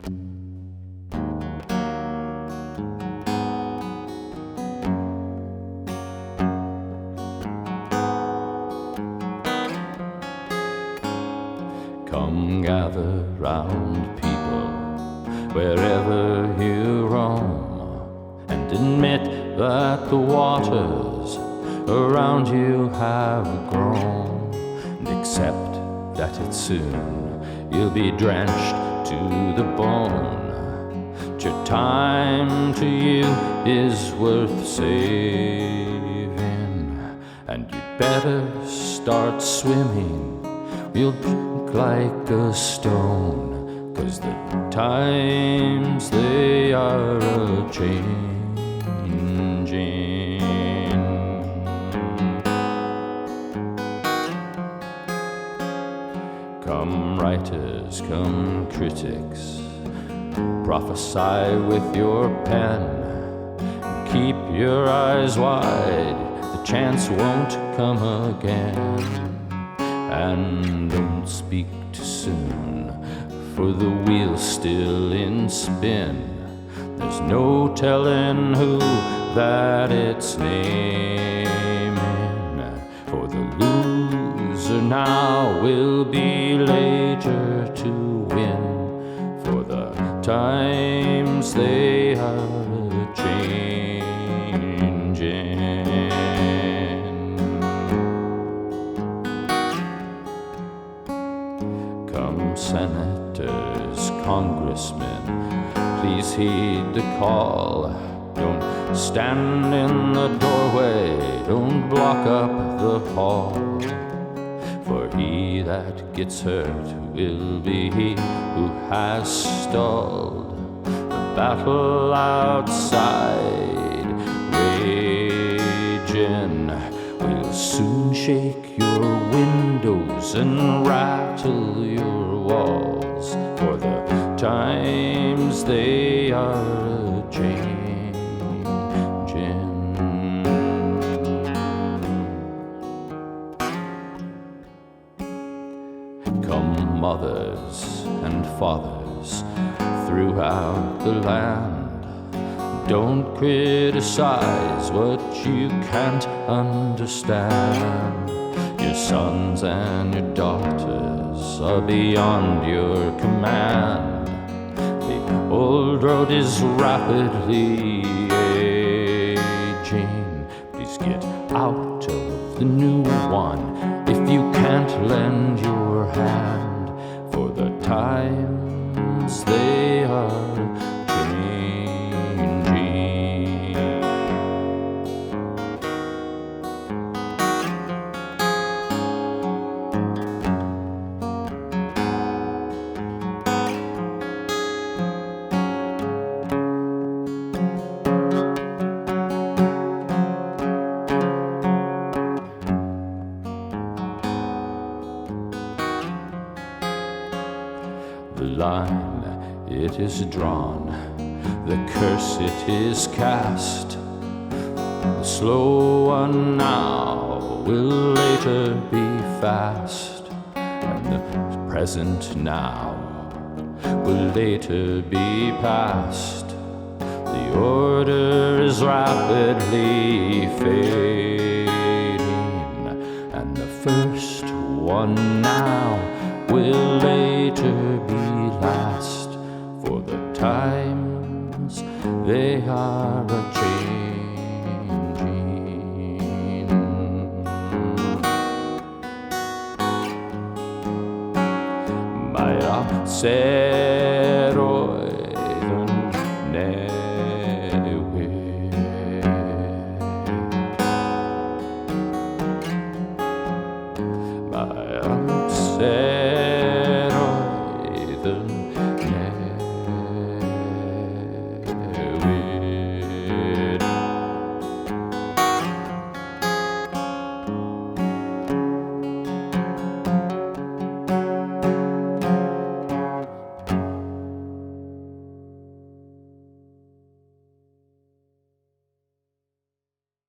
Come gather round, people, wherever you roam, and admit that the waters around you have grown, and accept that it's soon you'll be drenched to the bone. Your time to you is worth saving, and you'd better start swimming. You'll drink like a stone, 'cause the times they are a-changing. Come writers, come critics, prophesy with your pen. Keep your eyes wide, the chance won't come again. And don't speak too soon, for the wheel's still in spin. There's no telling who that it's naming, for the loser now will be later to win, for the times they are a-changing. Senators, congressmen, please heed the call. Don't stand in the doorway, don't block up the hall. For he that gets hurt will be he who has stalled the battle outside raging. Will soon shake your windows and rattle your walls, for the times they are a-changing. Come mothers and fathers throughout the land, don't criticize what you can't understand. Your sons and your daughters are beyond your command. The old road is rapidly aging. Please get out of the new one if you can't lend your hand, for the times they are the line, it is drawn, the curse it is cast. The slow one now will later be fast, and the present now will later be past. The order is rapidly fading, and the first one now will later be last, for the times they are a-changing. Mae ser oedd yn newid. Mae ser